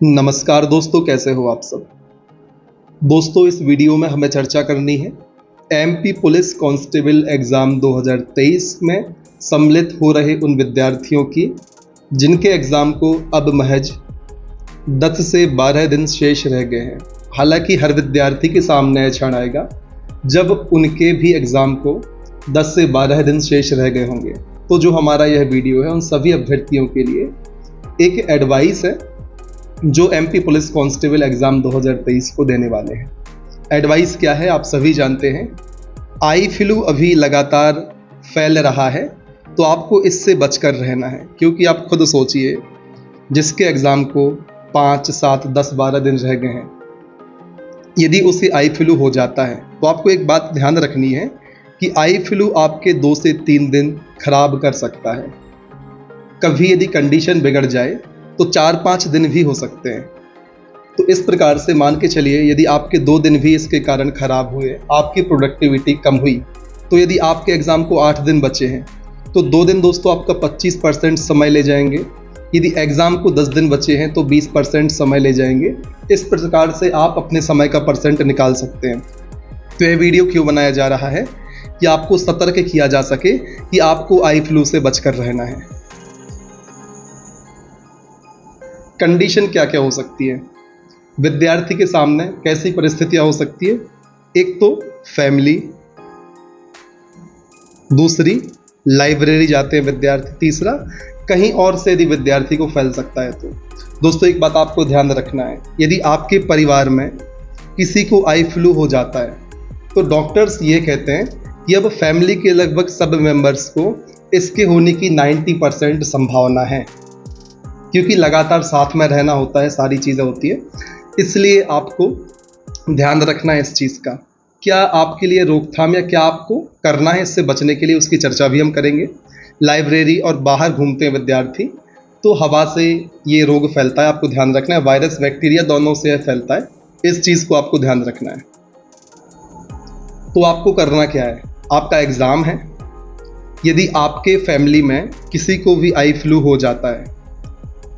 नमस्कार दोस्तों, कैसे हो आप सब। दोस्तों, इस वीडियो में हमें चर्चा करनी है एमपी पुलिस कांस्टेबल एग्ज़ाम 2023 में सम्मिलित हो रहे उन विद्यार्थियों की जिनके एग्ज़ाम को अब महज 10 से 12 दिन शेष रह गए हैं। हालांकि हर विद्यार्थी के सामने क्षण आएगा जब उनके भी एग्ज़ाम को 10 से 12 दिन शेष रह गए होंगे। तो जो हमारा यह वीडियो है उन सभी अभ्यर्थियों के लिए एक एडवाइस है जो एमपी पुलिस कांस्टेबल एग्ज़ाम 2023 को देने वाले हैं। एडवाइस क्या है आप सभी जानते हैं। आई फ्लू अभी लगातार फैल रहा है, तो आपको इससे बचकर रहना है। क्योंकि आप खुद सोचिए, जिसके एग्ज़ाम को 5, 7, 10, 12 दिन रह गए हैं, यदि उसे आई फ्लू हो जाता है तो आपको एक बात ध्यान रखनी है कि आई फ्लू आपके 2 से 3 दिन खराब कर सकता है। कभी यदि कंडीशन बिगड़ जाए तो 4-5 दिन भी हो सकते हैं। तो इस प्रकार से मान के चलिए, यदि आपके 2 दिन भी इसके कारण खराब हुए, आपकी प्रोडक्टिविटी कम हुई, तो यदि आपके एग्ज़ाम को 8 दिन बचे हैं तो 2 दिन दोस्तों आपका 25% समय ले जाएंगे। यदि एग्ज़ाम को 10 दिन बचे हैं तो 20% समय ले जाएंगे। इस प्रकार से आप अपने समय का परसेंट निकाल सकते हैं। तो यह वीडियो क्यों बनाया जा रहा है कि आपको सतर्क किया जा सके कि आपको आई फ्लू से बचकर रहना है। कंडीशन क्या क्या हो सकती है, विद्यार्थी के सामने कैसी परिस्थितियां हो सकती है। एक तो फैमिली, दूसरी लाइब्रेरी जाते हैं विद्यार्थी, तीसरा कहीं और से यदि विद्यार्थी को फैल सकता है। तो दोस्तों एक बात आपको ध्यान रखना है, यदि आपके परिवार में किसी को आई फ्लू हो जाता है तो डॉक्टर्स ये कहते हैं कि अब फैमिली के लगभग सब मेंबर्स को इसके होने की 90% संभावना है। क्योंकि लगातार साथ में रहना होता है, सारी चीज़ें होती है, इसलिए आपको ध्यान रखना है इस चीज़ का। क्या आपके लिए रोकथाम या क्या आपको करना है इससे बचने के लिए, उसकी चर्चा भी हम करेंगे। लाइब्रेरी और बाहर घूमते हैं विद्यार्थी तो हवा से ये रोग फैलता है, आपको ध्यान रखना है। वायरस बैक्टीरिया दोनों से फैलता है, इस चीज़ को आपको ध्यान रखना है। तो आपको करना क्या है, आपका एग्ज़ाम है, यदि आपके फैमिली में किसी को भी आई फ्लू हो जाता है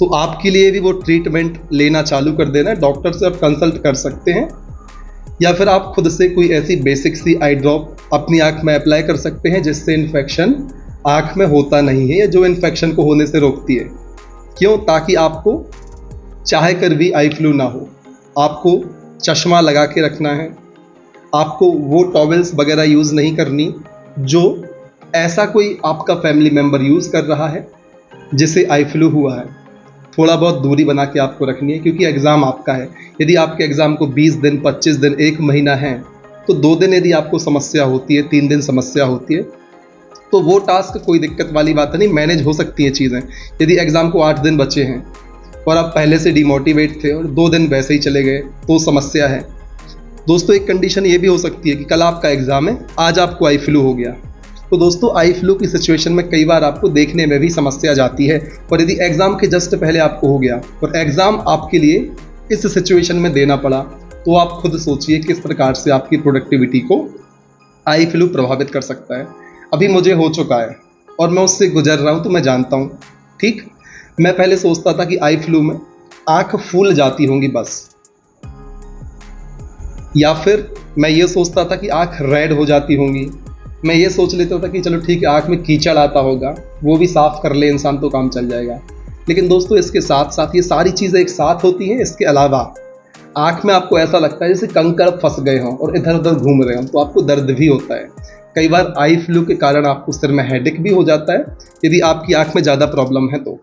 तो आपके लिए भी वो ट्रीटमेंट लेना चालू कर देना है। डॉक्टर से आप कंसल्ट कर सकते हैं या फिर आप खुद से कोई ऐसी बेसिक सी आई ड्रॉप अपनी आँख में अप्लाई कर सकते हैं जिससे इन्फेक्शन आँख में होता नहीं है या जो इन्फेक्शन को होने से रोकती है। क्यों? ताकि आपको चाहे कर भी आई फ्लू ना हो। आपको चश्मा लगा के रखना है, आपको वो टॉवेल्स वगैरह यूज़ नहीं करनी जो ऐसा कोई आपका फैमिली मेम्बर यूज़ कर रहा है जिसे आई फ्लू हुआ है। थोड़ा बहुत दूरी बना के आपको रखनी है, क्योंकि एग्ज़ाम आपका है। यदि आपके एग्ज़ाम को 20 दिन, 25 दिन, 1 महीना है तो 2 दिन यदि आपको समस्या होती है, 3 दिन समस्या होती है, तो वो टास्क कोई दिक्कत वाली बात नहीं, मैनेज हो सकती हैं चीज़ें। यदि एग्ज़ाम को 8 दिन बचे हैं और आप पहले से डिमोटिवेट थे और 2 दिन वैसे ही चले गए तो समस्या है। दोस्तों एक कंडीशन ये भी हो सकती है कि कल आपका एग्ज़ाम है, आज आपको आई फ्लू हो गया। तो दोस्तों आई फ्लू की सिचुएशन में कई बार आपको देखने में भी समस्या जाती है। और यदि एग्ज़ाम के जस्ट पहले आपको हो गया और एग्ज़ाम आपके लिए इस सिचुएशन में देना पड़ा, तो आप खुद सोचिए किस प्रकार से आपकी प्रोडक्टिविटी को आई फ्लू प्रभावित कर सकता है। अभी मुझे हो चुका है और मैं उससे गुजर रहा हूँ, तो मैं जानता हूँ। ठीक, मैं पहले सोचता था कि आई फ्लू में आँख फूल जाती होंगी बस, या फिर मैं ये सोचता था कि आँख रेड हो जाती होंगी। मैं ये सोच लेता था कि चलो ठीक है, आँख में कीचड़ आता होगा, वो भी साफ़ कर ले इंसान तो काम चल जाएगा। लेकिन दोस्तों इसके साथ साथ ये सारी चीज़ें एक साथ होती हैं। इसके अलावा आँख में आपको ऐसा लगता है जैसे कंकड़ फंस गए हों और इधर उधर घूम रहे हों, तो आपको दर्द भी होता है। कई बार आई फ्लू के कारण आपको सिर में हेडेक भी हो जाता है, यदि आपकी आँख में ज़्यादा प्रॉब्लम है तो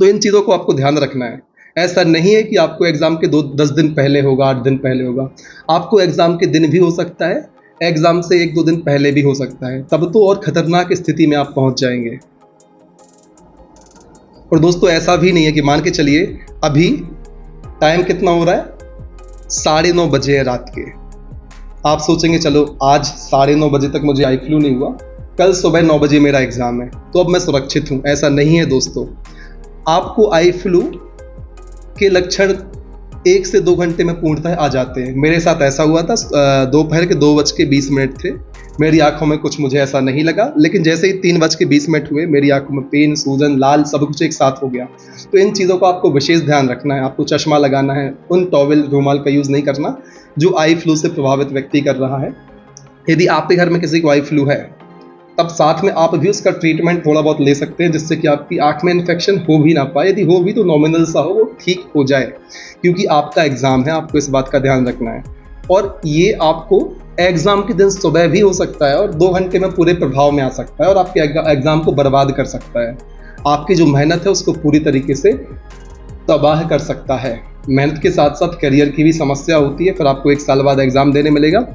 इन चीज़ों को आपको ध्यान रखना है। ऐसा नहीं है कि आपको एग्ज़ाम के 10 दिन पहले होगा, 8 दिन पहले होगा। आपको एग्ज़ाम के दिन भी हो सकता है, एग्ज़ाम से 1-2 दिन पहले भी हो सकता है। तब तो और ख़तरनाक स्थिति में आप पहुंच जाएंगे। और दोस्तों ऐसा भी नहीं है कि मान के चलिए अभी टाइम कितना हो रहा है, 9:30 बजे है रात के। आप सोचेंगे चलो आज 9:30 बजे तक मुझे आई फ्लू नहीं हुआ, कल सुबह 9 बजे मेरा एग्ज़ाम है तो अब मैं सुरक्षित हूँ। ऐसा नहीं है दोस्तों। आपको आई फ्लू के लक्षण 1 से 2 घंटे में पूर्णतः आ जाते हैं। मेरे साथ ऐसा हुआ था, दोपहर के 2:20 थे, मेरी आंखों में कुछ मुझे ऐसा नहीं लगा, लेकिन जैसे ही 3:20 हुए मेरी आंखों में पेन, सूजन, लाल सब कुछ एक साथ हो गया। तो इन चीज़ों का आपको विशेष ध्यान रखना है। आपको चश्मा लगाना है, उन टॉवल रुमाल का यूज़ नहीं करना जो आई फ्लू से प्रभावित व्यक्ति कर रहा है। यदि आपके घर में किसी को आई फ्लू है तब साथ में आप भी उसका ट्रीटमेंट थोड़ा बहुत ले सकते हैं, जिससे कि आपकी आंख में इन्फेक्शन हो भी ना पाए। यदि हो भी तो नॉमिनल सा हो, वो ठीक हो जाए, क्योंकि आपका एग्ज़ाम है, आपको इस बात का ध्यान रखना है। और ये आपको एग्ज़ाम के दिन सुबह भी हो सकता है और 2 घंटे में पूरे प्रभाव में आ सकता है और आपके एग्ज़ाम को बर्बाद कर सकता है। आपकी जो मेहनत है उसको पूरी तरीके से तबाह कर सकता है। मेहनत के साथ साथ करियर की भी समस्या होती है, फिर आपको 1 साल बाद एग्ज़ाम देने मिलेगा।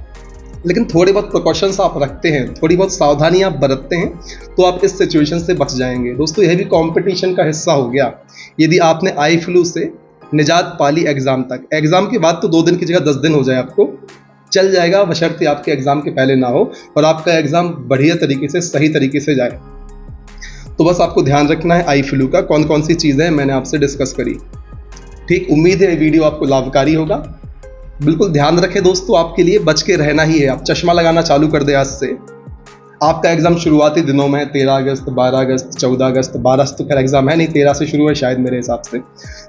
लेकिन थोड़े बहुत प्रिकॉशंस आप रखते हैं, थोड़ी बहुत सावधानी आप बरतते हैं, तो आप इस सिचुएशन से बच जाएंगे। दोस्तों, यह भी कंपटीशन का हिस्सा हो गया। यदि आपने आई फ्लू से निजात पाली एग्ज़ाम तक, एग्ज़ाम के बाद तो 2 दिन की जगह 10 दिन हो जाए, आपको चल जाएगा, बशर्ते आपके एग्ज़ाम के पहले ना हो और आपका एग्ज़ाम बढ़िया तरीके से, सही तरीके से जाए। तो बस आपको ध्यान रखना है आई फ्लू का। कौन कौन सी चीज़ें मैंने आपसे डिस्कस करी। ठीक, उम्मीद है ये वीडियो आपको लाभकारी होगा। बिल्कुल ध्यान रखें दोस्तों, आपके लिए बच के रहना ही है। आप चश्मा लगाना चालू कर दें आज से। आपका एग्ज़ाम शुरुआती दिनों में 13 अगस्त, 12 अगस्त, 14 अगस्त, 12 तो खैर एग्ज़ाम है नहीं, 13 से शुरू है शायद मेरे हिसाब से।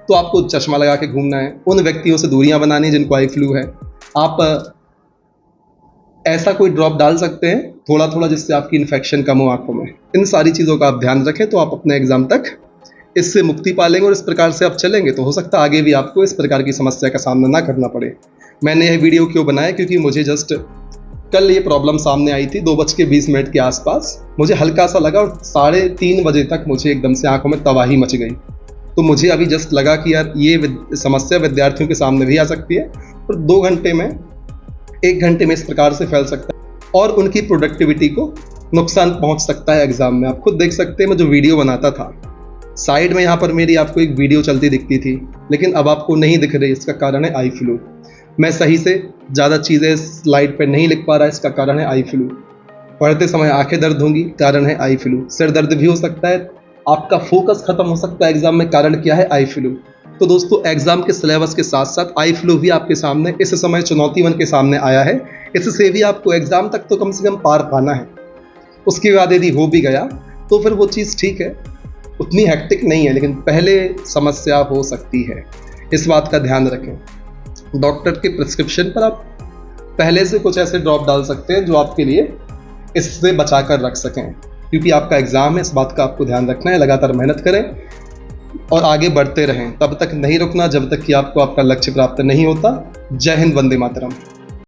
तो आपको चश्मा लगा के घूमना है। उन व्यक्तियों से दूरियां बनानी जिनको आई फ्लू है। आप ऐसा कोई ड्रॉप डाल सकते हैं थोड़ा थोड़ा, जिससे आपकी इन्फेक्शन कम हो आंखों में। इन सारी चीज़ों का आप ध्यान रखें तो आप अपने एग्ज़ाम तक इससे मुक्ति पा लेंगे और इस प्रकार से आप चलेंगे तो हो सकता है आगे भी आपको इस प्रकार की समस्या का सामना ना करना पड़े। मैंने यह वीडियो क्यों बनाया, क्योंकि मुझे जस्ट कल ये प्रॉब्लम सामने आई थी 2:20 के आसपास। मुझे हल्का सा लगा और 3:30 बजे तक मुझे एकदम से आंखों में तबाही मच गई। तो मुझे अभी जस्ट लगा कि यार ये समस्या विद्यार्थियों के सामने भी आ सकती है और 2 घंटे में, 1 घंटे में इस प्रकार से फैल सकता है और उनकी प्रोडक्टिविटी को नुकसान पहुंच सकता है एग्ज़ाम में। आप खुद देख सकते हैं, मैं जो वीडियो बनाता था साइड में यहाँ पर मेरी आपको एक वीडियो चलती दिखती थी, लेकिन अब आपको नहीं दिख रही। इसका कारण है आई फ्लू। मैं सही से ज़्यादा चीज़ें स्लाइड पर नहीं लिख पा रहा, इसका कारण है आई फ्लू। पढ़ते समय आंखें दर्द होंगी, कारण है आई फ्लू। सिर दर्द भी हो सकता है, आपका फोकस खत्म हो सकता है एग्ज़ाम में, कारण क्या है? Eye flu. तो दोस्तों, एग्ज़ाम के सिलेबस के साथ साथ आई फ्लू भी आपके सामने इस समय चुनौती बन के सामने आया है। इससे भी आपको एग्ज़ाम तक तो कम से कम पार पाना है। उसके बाद यदि हो भी गया तो फिर वो चीज़ ठीक है, उतनी हेक्टिक नहीं है, लेकिन पहले समस्या हो सकती है। इस बात का ध्यान रखें। डॉक्टर के प्रिस्क्रिप्शन पर आप पहले से कुछ ऐसे ड्रॉप डाल सकते हैं जो आपके लिए इससे बचा कर रख सकें, क्योंकि आपका एग्ज़ाम है। इस बात का आपको ध्यान रखना है। लगातार मेहनत करें और आगे बढ़ते रहें, तब तक नहीं रुकना जब तक कि आपको आपका लक्ष्य प्राप्त नहीं होता। जय हिंद, वंदे मातरम।